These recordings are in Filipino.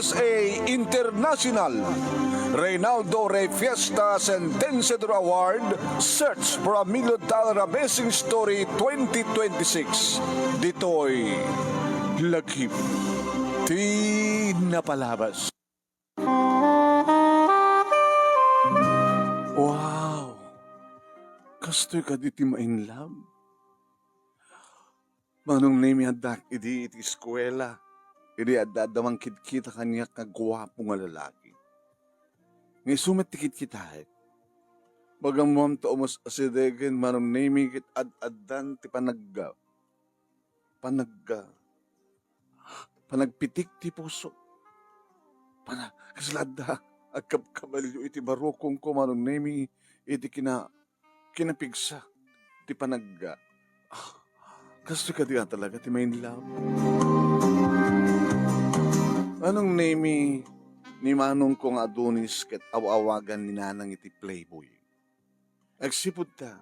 USA International Reynaldo Rey Fiesta Sentenciador Award Search for a $1 Million Amazing Story 2026. Dito'y lagip di napalabas. Wow! Kastoy ka di ti mainlove? Manong name hadak iti eskwela. Iti adadamang kitkita kanya kagwapo nga lalaki. Ngay sumet ti kitkitahet. Bagamam to umas asidegen manong name kit ad-addan ti panagpitik ti puso. Kaslada agkabkabalyo iti barokong ko manong name iti kinapigsa ti panagga. Kasto ka diya talaga, ti main love. Anong name ni Manong kong Adonis ket awawagan ni nanang iti playboy. Agsipod ta,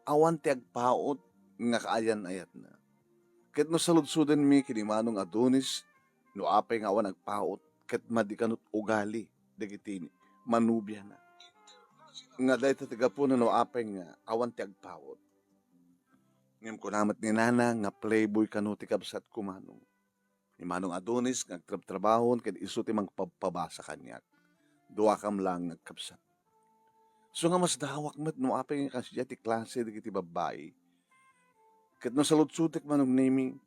awan ti agpaot nga kaayan-ayat na. Ket no saludsuden mi kini Manong Adonis, no apay nga awan agpaot, ket madikanot ugali, dagiti manubya na. Nga dahi tatiga po no apay nga awan ti agpaot. Ngayon ko namat ni nana nga playboy kanu ti kabsat ko manong. Ni Manong Adonis nagtrabahon ket isu ti mangpabasa kanyak. Duwa kam lang nagkabsat. So nga mas dawak met no apay nga kasya ti klase ti babae. Ket no saludsutek manong naming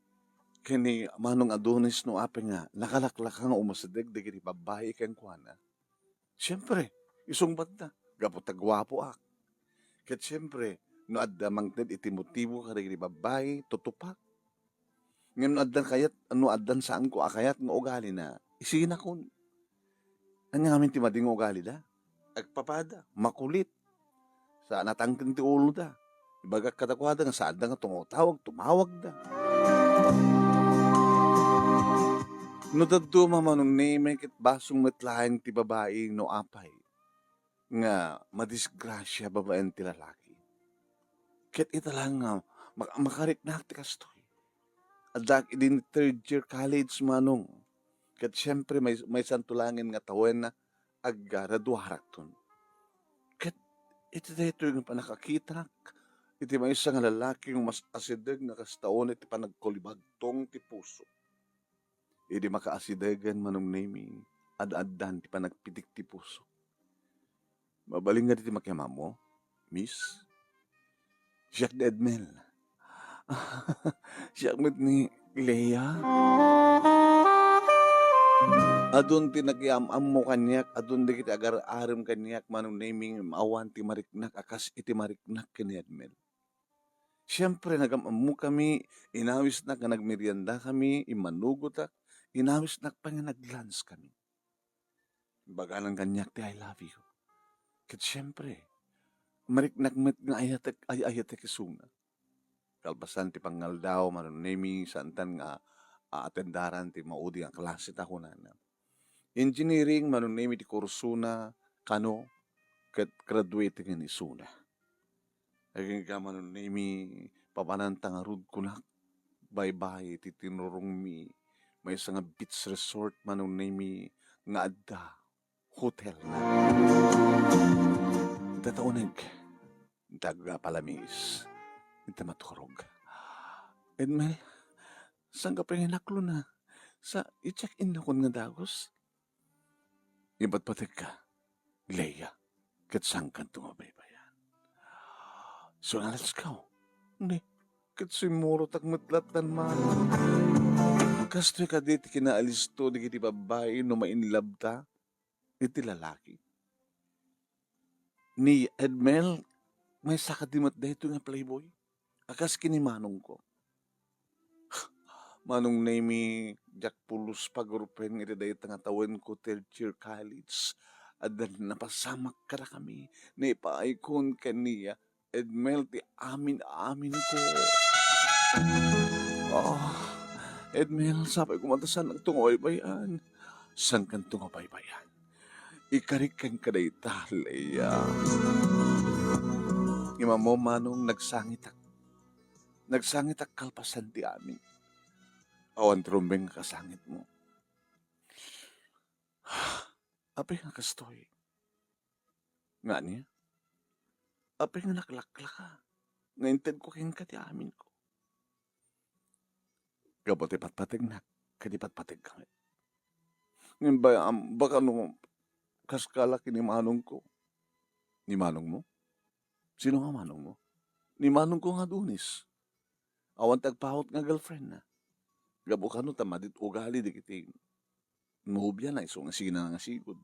kini Manong Adonis no apay nga nakalaklak nga umasadeg ti babae ken kuana. Siyempre, isong banda, gapot tagwapo ak. Ket siyempre, no addamang ted iti motibo kadagiti babae tutupak. Ngem no addan kayat no addan saan ko akayat nga ugali na isina kon. Anya ngamin ti mading ugali da? Agpapada, makulit. Sa natangken ti ulo da. Ibagak kadakwada nga saad da nga tumawag da. No dadto mamanong name ket basong metlaeng ti babae no apay nga madisgrasya babaen ti lalaki. Ket ita lang nga, makariknak ti kastoy. Adak idin third year college manong. Ket siyempre may santulangin nga tawen na aggraduarak ton. Ket iti dayto yung panakakitak. Iti may isa nga lalaki yung mas asideg nga kastaon iti panagkulibagtong ti puso. Iti makaasidegan manong name ad-addan ti panagpitik ti puso. Mabaling nga diti makiamam mo, Miss? Siyak ni Edmel. Siyak met ni Leia. Adun ti nagyamam mo kanyak, adun di kiti agar-aram kanyak, manong naming maawan ti mariknak, akas iti mariknak kini Edmel. Siyempre, nagamam mo kami, inawis na ka nagmerienda kami, imanugot ak, inawis na pa nga naglans kami. Baga ng kanyak ti I love you. Ket siyempre, mariknak met nga ayatek isuna. Kalpasan ti pangaldaw, manon nemi, santan nga atendaran ti maudi ang klase ta kunana. Engineering, manon nemi ti kursuna, kano, ket graduating nga isuna. Aging ka manon nemi, papanantang arud kunak, bye-bye, ti tinurong mi, may isa nga beach resort, manon nemi, nga adda, hotel na. Tataunag, palamis, ita maturog. Edmel, saan ka panginaklo na? Sa i-check-in na kon nga dagos? Iba't patik ka, Leia, kat saan ka tumabaybayan? So nga let's go. Hindi, kat simuro takmatlatan man. Kastoy ka diti kinaalis to, di kiti babae, no mainlove ta, iti lalaki. Ni Edmel, may sakadimat dahito nga playboy. Akas kinimanong ko. Manong name Jack Pulos pagrupen iti dahito nga tawen ko third year college. Adan napasamak ka na kami. Naipaikon kaniya. Edmel, ti amin ko. Oh, Edmel, sabi ko matasan ang tungoy bayan. San kan tungoy bayan? Ikarikan ka na italaya. Ima mo manong nagsangitak kalpasan ti amin. Awan trumbeng kasangit mo. Apay nga kastoy. Nga niya, apay nga naklakla ka. Ngainted ko king kati amin ko. Gabote patpatig na, kadi patpatig kami. Ngayon ba, baka nung kaskala ni manong ko. Ni manong mo? Sino nga manong mo? Ni manong ko nga dunis. Awan tagpahot nga girlfriend na. Gabo ka no, tamadit ugali di kiti. Mahubya na iso nga sige na nga sigod.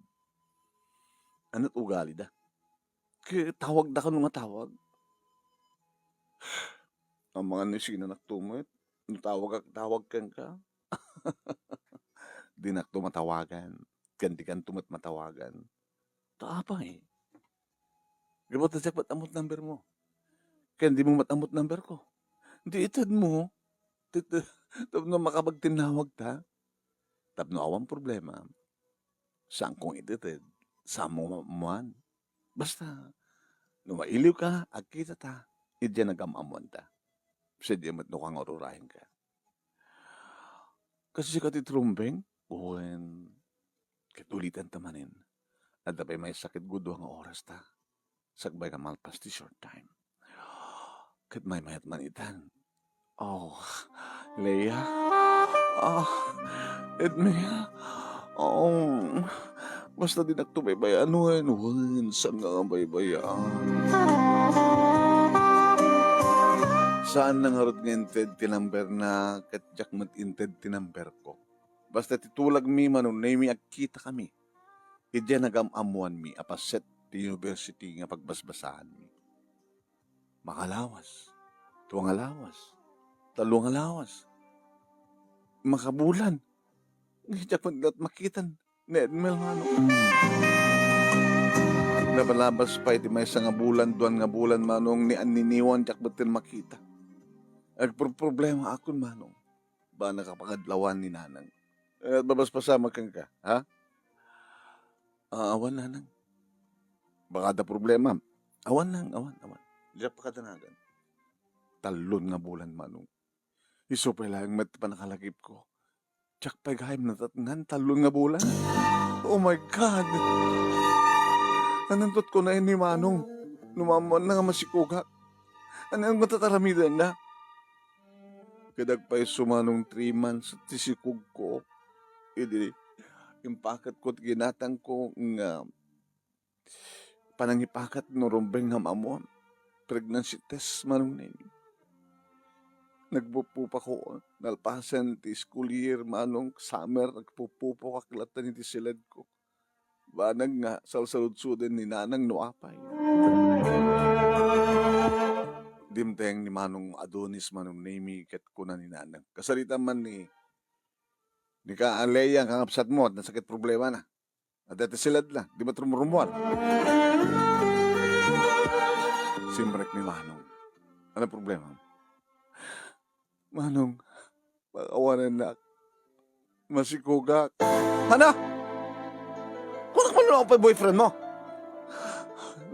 Ano't ugali da? Kaya tawag da ka nung nga tawag. Ang mga nisig na naktumit. Tawag kang ka. Di nak tumatawagan. Ganti kan tumat matawagan. Taapa eh. Gabot na siya matamot number mo. Kaya hindi mo matamot number ko. Hindi itad mo. Tapno makapagtinawag ta. Tapno awang problema. Saan kong ititid? Saan mo mamuan? Basta, numailiw ka, agkita ta. Idya nagamamuan ta. Sa di mat kang orurahin ka. Kasi si katitrumbeng, uwen, katulitan tamanin. At dabay may sakit gudo ang oras ta. Sagbay ka malpas ti short time. Kat may mayat manitan. Oh, Leia. Oh, Edmea. Oh, basta di nagtubaybayan. Wen, saan nga ang baybayan? Saan nang harot nga inted tinamber na katyak mat inted tinamber ko? Basta titulag mi manon na mi agkita kami. Idya nagamamuan mi apaset ti university nga pagbasbasahan mi. Makalawas. Tuwang alawas. Talong alawas. Makabulan. Idya pagdat makitan. Nedmel mano. Nabalabas pa iti may nga bulan, duwan nga bulan manong ni aniniwan jak batin makita. Problema akon manong. Ba nakapagadlawan ni nanang. Babas pasama kang ka, ha? Awan nanang. Baka da problema. Awan. Diyan pa kadanagan. Talon nga bulan manong. Iso pa lang mat pa nakalagip ko. Tsak pa gahim na tatngan, talon nga bulan. Oh my God! Anantot ko na ni manong. Numamon na nga masikugak. Anong matataramidan na? Kadag pa'y sumanong 3 months at tisikog ko. Idi, impakat ko't ginatang ko nga panangipakat no rumbeng nga mamon. Pregnancy test manong nini. Nagpupupa ko. Nalpasan ti school year manong summer. Nagpupupa kaklatan iti silad ko. Banag nga salsalud-suden ni nanang nuapay. Dimteng ni manong Adonis manong name ket kuna ni nanang. Kasalita man ni ka Leia ang kangapsat mo at nasakit problema na. At dati silad na, di ba trumurumuan? Simrek ni manong. Ano problema? Manong, pag-awanan na masikugak. Hana? Kung naman ako pa boyfriend mo?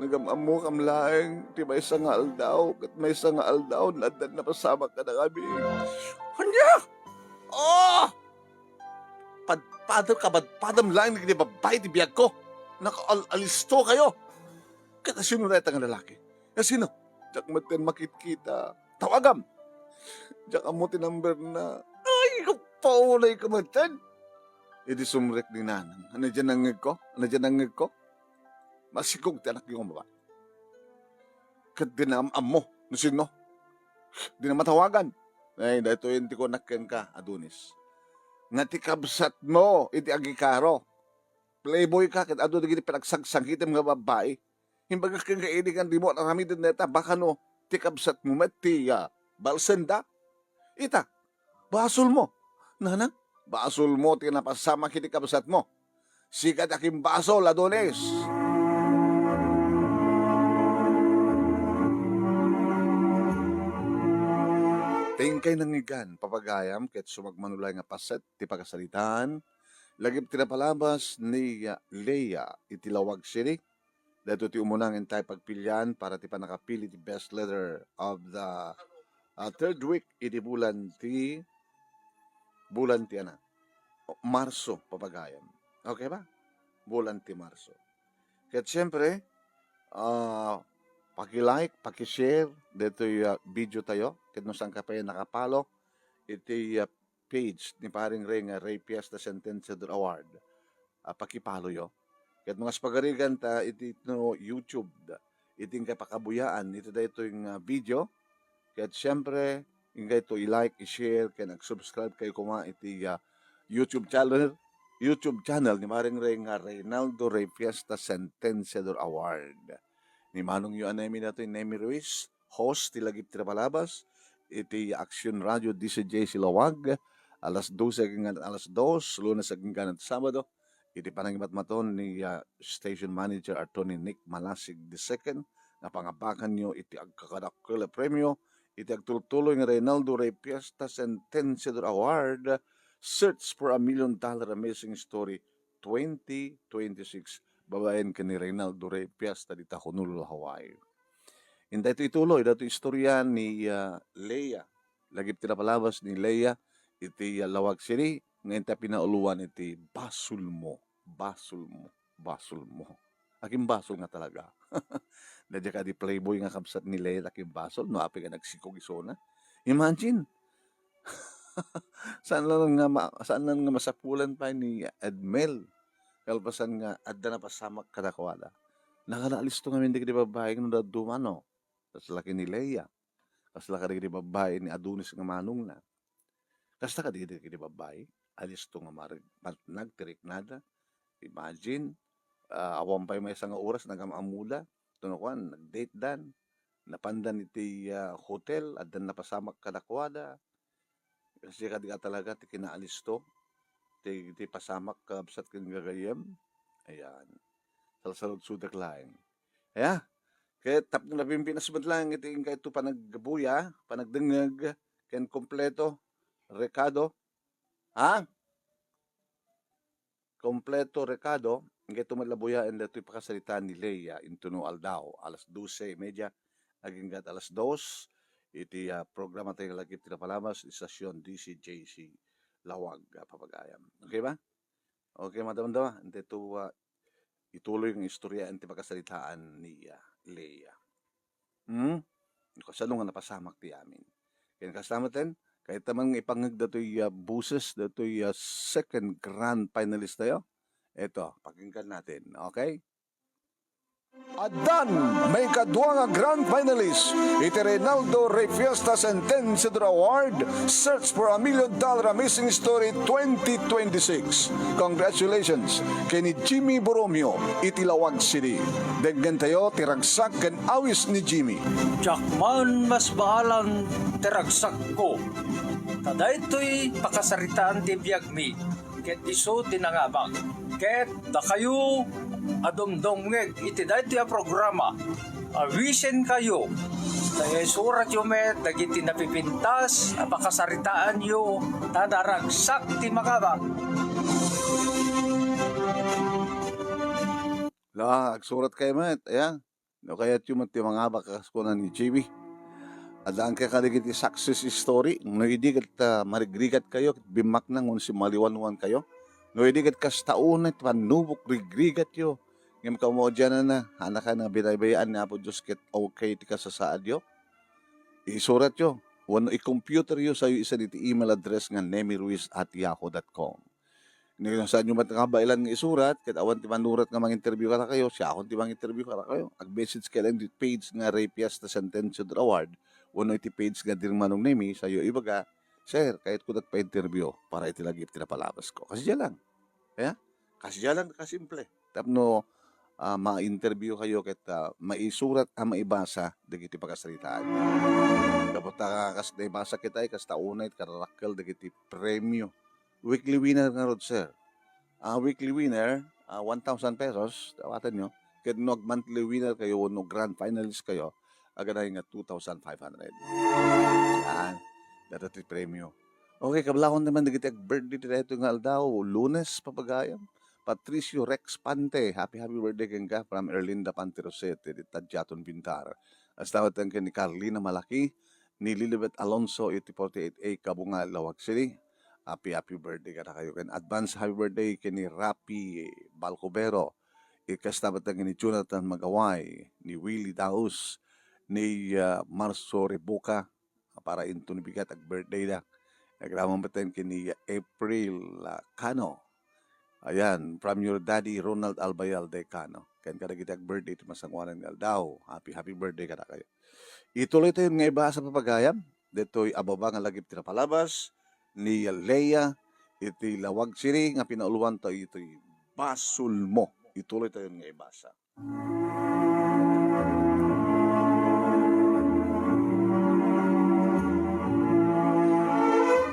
Nagamamo kam laeng, ti may isang aldaw, kat may isang aldaw, nadan na pasama ka na kami. Hanya! Oh! Padam lang, hindi babay ti biyag ko. Naka-alisto kayo. Kata sino na itang lalaki? Sino? Diyak matin makit-kita. Tawagam! Diyak amo tinamber na, ay, kapaulay ka matin. Idi sumrek ni nanang. Ano dyan nangig ko? Masikog ti anak yung baba. Kat dinamam mo. No sino? Di na matawagan. Ay, dahito yun ti ko nakyan ka, Adonis. Nga ti kabsat mo, iti agikaro. Playboy ka, kat ado digiti pinagsagsagitim nga babae. Himbaga kang kainigan di mo, naramidin neta, baka no, ti kabsat mo, mati, balsenda. Ita, basol mo. Nanang, basol mo, ti napasama kiti kabsat mo. Sikat aking basol, Adonis. Tingkay nangigan, papagayam, ket sumagmanulay nga paset, ti pagkasalitaan, lagip tinapalabas ni Leia, itilawag siri, dato ti umunangin tayo pagpilian para ti panakapili ti best letter of the third week, iti bulan ti Marso, papagayam. Okay ba? bulan ti Marso. Kaya siyempre, paki-like, paki-share, dito yung video tayo, kaya nung saan ka pa yung nakapalo, iti page ni paring Ray nga Ray Fiesta Sentenciador Award. Pakipalo yo. Kaya mga spagarigan ta, iti no YouTube, iting kapakabuyaan, ito dito yung video. Kaya siyempre, ingay to i-like, i-share, kaya nag-subscribe kayo kuma iti YouTube channel ni Maring Ray nga Reynaldo Ray Fiesta Sentenciador Award. Ni Manong yu anemi nato yung Nemi Ruiz, host ti Lagip Trapalabas, iti Action Radio DCJ Silawag, alas 12 hanggang alas 2, Lunes hanggang Sabado, iti panangimat-maton ni Station Manager Attorney Nick Malasig II, na pangabakan nyo iti agkakadakula premyo, iti agtultuloy ng Reynaldo Ray Fiesta Sentenciador Award, Search for $1 Million Amazing Story 2026, babaen ka ni Reynaldo Ray Fiesta dita Honolulu, Hawaii. Hindi ito ituloy, dito istorya ni Leia. Lagip tinapalabas ni Leia, iti Lawag City, ngayon tayo pinauluan iti basul mo. Aking basol nga talaga. Nadya ka di playboy nga kabsat ni Leia, aking basol, no api ka nagsikog iso na. Imagine, saan lang nga masapulan pa ni Edmel, kalpasan nga, adda na pasamak kadakwala. Nakanaalis to nga hindi ka di babae nga na dumano. Tas laki ni Leia. Kasla ka di babae ni Adonis nga manong na. Kasla ka di babae. Alis to nga nagtirik nada. Imagine, awang pa yung may isang oras nagamamula. Tunukuan, nag-date dan. Napandan iti hotel. Adan na pasamak kadakwada. Kasi ka di ka talaga ti kinaalis to. Ti pasamak kabsat kin gagayem. Ayan. Salsalod sudak laing. Ayan. Kaya tap na labimpinas ba lang iti kahit ito panagbuya, panagdengag, ken kompleto, rekado. Ha? Kompleto rekado, kahit ito malabuya, and ito'y pakasalita ni Leia, intuno aldaw, alas 12:30, aging gat alas 2, iti programa tayo lagi tinapalabas, istasyon DCJC, Lawag, Papagayam. Okay ba? Okay, madam-dama, ito ituloy ang istorya ang pagkasalitaan ni Leia. Kasano nga napasamak ti amin. Kaya kasamaten, kahit tamang ipangag dato'y buses, dato'y second grand finalist tayo. Ito, pakinggan natin. Okay? Adan, may kadwa nga grand finalist, iti Reynaldo Ray Fiesta Sentenciador Award, Search for $1 Million Amazing Story 2026. Congratulations kay ni Jimmy Borromeo, iti Lawag City. Daggan tayo, tiragsak kan awis ni Jimmy. Jakman mas bahalang tiragsak ko. Tada ito'y pakasaritaan ti biyag mi, ket iso tinangabang. Ket da kayo adomdomngeg iti dahito yung programa. Awisen kayo. Dahil surat yung met, dagiti napipintas, pakasaritaan yo, tadaragsak ti makabang. Agsurat kayo met, ayan. No, kaya yung mga bakaskunan ni Jimmy. Adaan ka kaligiti success story. No, hindi kat marigrigat kayo, bimak na ngun si maliwanwan kayo. No, hindi kat kastaunat, panubok, rigrigat yo. Ngayon ka mo dyan na, anak ka na binabayaan na po Diyos ket okay ti ka sa saad yo. Isurat yo. Wano i-computer yo sa isa diti email address nga nemiruiz@yahoo.com. Ngayon saan nyo matangabailan nga isurat, ket awan ti manurat nga mang-interview ka kayo, siya akong ti mang-interview ka kayo. Ag-message ka lang di page nga Ray Fiesta Sentenciador Award. Wano iti page nga dir manong nemi, sayo ibaga, sir, kahit ko nagpa-interview para itilagip tinapalabas ko. Kasi dyan lang. Kaya? Kasi dyan lang, kasimple. Tapno, ma-interview kayo ket maisurat maibasa dagiti pagkasalitaan. Kapag kas naibasa kita kas taunay kararakkel dagiti premyo. Weekly winner nga rod, sir. Weekly winner, 1,000 pesos, tawatan nyo. Ket no monthly winner kayo, no grand finalist kayo, aganay nga 2,500. Yan. Dati premyo. Okay, kablakon naman dagiti birthday dito nga aldaw, Lunes, Papagayam. Patricio Rex Pante, happy birthday kang from Erlinda Pante Rosete, di Tadyaton Bintar. As tawad ang ni Carlina Malaki, ni Lilibet Alonso, 48A, Kabunga, Lawag City. Happy birthday ka na kayo. Ken advance happy birthday kini Rapi Balcobero. Ikastabat na ni Jonathan Magaway, ni Willie Daus, ni Marso Rebuca, para into ni bigat ag birthday na. Nagramang baten kini April Cano. Ayan, from your daddy Ronald Albayal de Cano. Ken kada kita ag birthday to masangwanan nga daw. Happy birthday ka na kayo. Ituloy tayo nga iba sa papagayam. Dito'y ababa nga lagip tinapalabas ni Leia. Iti lawag siri nga pinauluan tayo ito'y basul mo. Ituloy tayo nga ibasa.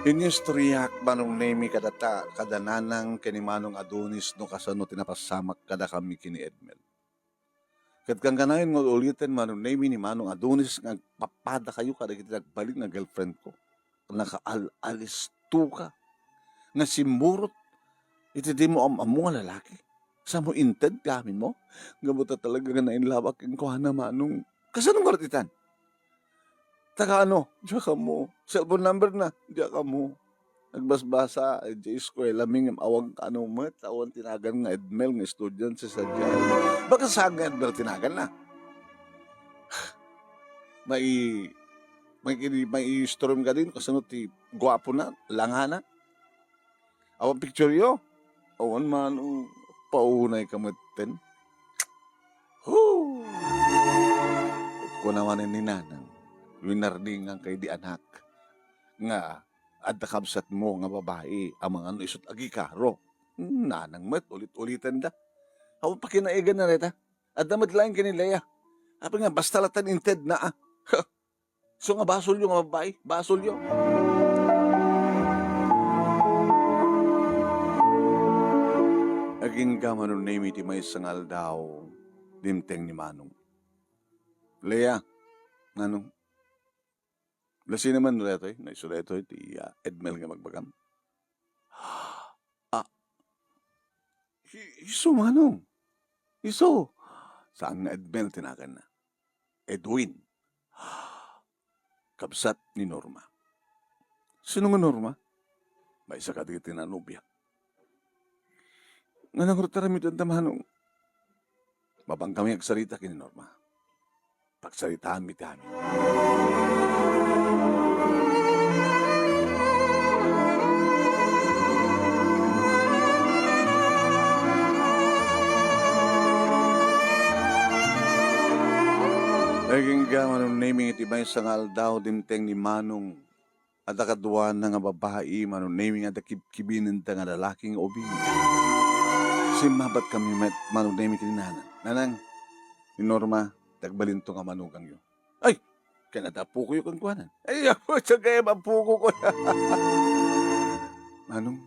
Inyustriyak manong nemi kadananang kini manong Adonis no kasano tinapasamak kada kami kini Edmel. Kat kang ganayon nga ulitin manong nemi ni manong Adonis nga papada kayo kada kita nagbalik nga girlfriend ko. Nakaalis to ka. Nga simurot. Iti di mo amo nga lalaki. Sa mo inted gamin mo. Nga buta talaga nga nainlawak yung kuhana manong. Kasano nga ratitan? Taka ano, diya ka mo. Cellphone number na, diya ka mo. Nagbasbasa, diya eskwela, ming awang ka ano mo, awang tinagan nga Edmel, nga estudyant sa sadya. Baka saan nga Edmel tinagan na? May storm ka din, kasano ti gwapo na, langana. Awang picture yo. Awan man, paunay ka matin. Whoo! Kunawanin ni nanang. Winardingan kay di anak nga adda kabsat mo nga babae ang mga ano isot agi karo nanang met ulit-ulitan da aw pa kinaigan na reta adda madlain kini Leia apa nga basta latan inted na so nga basol yung nga babae basol yung aging gamanon name iti may sangal daw dimteng ni Manong Leia nanong lasi naman nila ito naisula ito ti Edmel nga magbagam. Iso manong. Iso. Saan na Edmel tinagan na? Edwin. Kabsat ni Norma. Sino nga Norma? May isa ka di tinanubya. Nga nangurtaramit ang tamanong. Mabang kami agsalita kini Norma. Pagsalitaan mi amin. Naging gaman ng naming itibay sangal daw dimteng ni Manong at akaduan na nga babae manong naming at akibkibinin ta nga lalaking obing. Simabat kami manong naming kininanan. Nanang, ni Norma, tagbalinto nga manugang yun. Ay, kanadapo ko yung kangkuanan. Ay, ako, siya kaya mapuko ko na. Manong,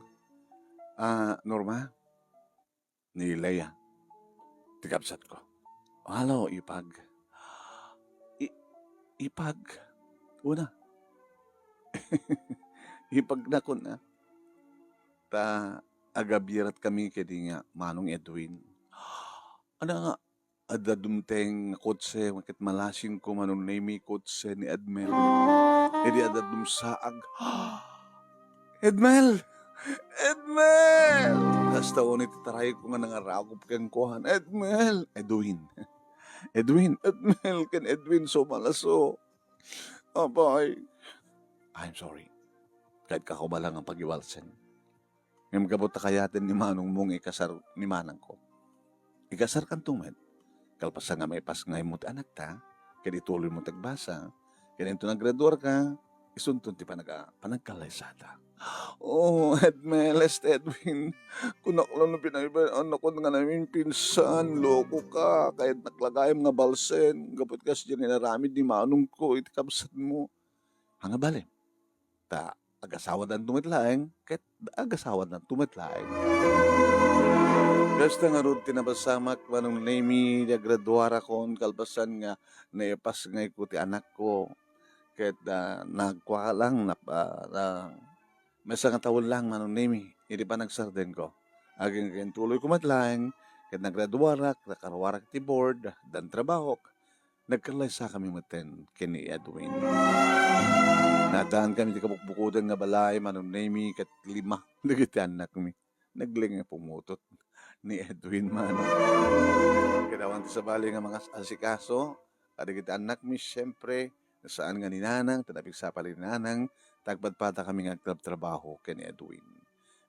Norma, ni Leia, tikapsat ko. Halo, Ipag. Una. Ipag na ko na. Agabirat kami kaya nga Manong Edwin. Ano nga, ada dumteng kotse, makit malasing ko Manong Nemi kotse ni Edmel. Edi ada dumsaag. Edmel! Edmel! Hasta unit taray ko nga nangarakop kang kuhan. Edmel! Edwin, kan Edwin so malaso. Abay. I'm sorry. Kahit kakubalang ang pag-iwalsen. Ngayon magabot na kayatin ni Manong mong ikasar ni Manang ko. Ikasar kang tumed. Kalpasa nga may pas ngay mo anak ta. Kaya ituloy mo tagbasa. Kaya ito naggraduar ka. Isuntun ti panagkalaysada. Oh, Edmel, Edwin. Kung ako lang pinayabaan ako nga namin pinsan, loko ka, kahit naklagayam nga balsen, gapot ka siya ninaramid ni Manong ko, itikabsat mo. Hanga bali, agasawa ng tumitlaeng, kahit agasawa ng tumitlaeng. Basta nga rin tinabasamak, manong nemi, graduara ko, kalbasan nga, naipas nga ikuti anak ko, kahit nagkwa lang, may isang taon lang manong nemi, hindi pa nagsarden ko. Aging tuloy ko matlang, kahit nagraduarak, nakaruwarak ti board, dan trabaho. nagkalaysa kami maten kini Edwin. Nadaan kami di kabukbukudan nga balay, manunemi kat 5, nagiti anak mi. Nagling nga pumutot ni Edwin man. Kinawan ti sa bali nga mga asikaso, adigiti anak mi siyempre, saan nga ni Nanang, tanapig sa pali ni Nanang, tagpadpata kami nga trabaho kini Edwin.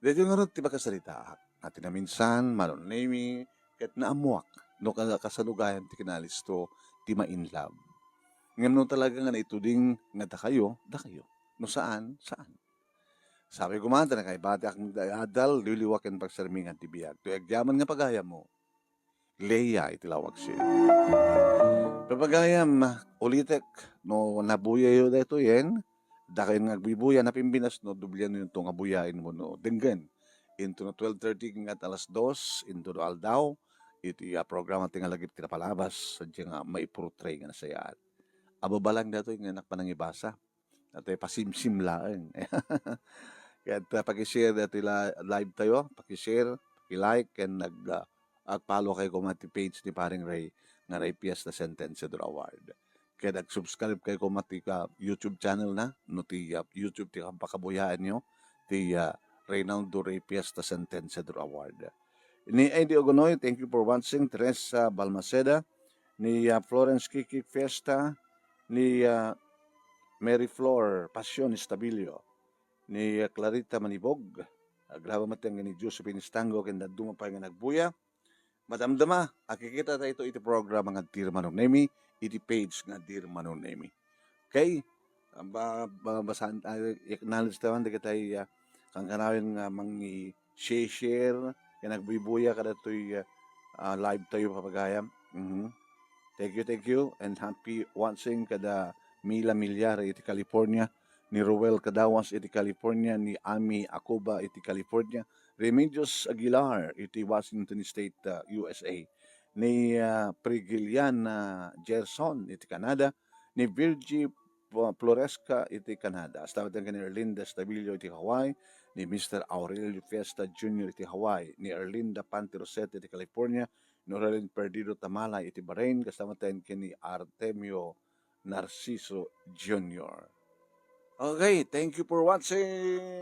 Dito nga ron, ti makasalita, at na minsan, manunemi, kat naamuak, no kasalugayan ti kinalisto, ti ma-in love. Ngam no talaga nga naituding nga da kayo. No saan? Saan? Sabi ko man, na kay bati akong adal, liliwakin pagsarmingan ti biyag. To agyaman nga pagayam mo, Leia itilawag siya. Papagayam, ulitek, no nabuya yun dito yan, dakain nga agbibuya na pimbinas, no dublyan yun itong abuyain mo, no denggan. Into no 12:30 nga alas 2, into no aldaw, iti programa tingalagip kinapalabas, sadya nga maiportray nga nasayaan. Ababalang dato yung anak pa ng ibasa. At pasimsim laeng. Kaya pag-share dati live tayo, pag-share, pag-like, and follow kayo kumati page ni Paring Ray, nga Ray Piesta Sentencedor Award. Kaya nag-subscribe kayo kumati ka YouTube channel na, no ti YouTube ti kampakabuyaan nyo, ti Reynaldo Ray Piesta Sentencedor Award. Ni Eddie Ogonoy, thank you for watching. Teresa Balmaceda, ni Florence Kiki Fiesta, ni Mary Flor Passion Estabilio, ni Clarita Manibog, agraba matang ni Josephine Stango, kanda dumapay nga nagbuya. Madamdama, akikita tayo ito programa nga Dear Manong Nemi, iti page nga Dear Manong Nemi. Okay? Babasahan tayo, acknowledge tayo, hindi ka tayo kang kanawin nga mangi share, kaya nagbuya kada to'y live tayo papagayam. Thank you, and happy watching kada Mila Milyar iti California, ni Roel Cadawas iti California, ni Ami Acoba iti California, Remedios Aguilar iti Washington State, USA, ni Prigilian Gerson iti Canada, ni Virgie Floresca iti Canada, hasta ni Erlinda Stabilio iti Hawaii, ni Mr. Aurelio Fiesta Jr. iti Hawaii, ni Erlinda Pantiroset iti California, ni Aurelio Perdido Tamala iti Bahrain, kasama tayo kini Artemio Narciso Jr. Okay, thank you for watching.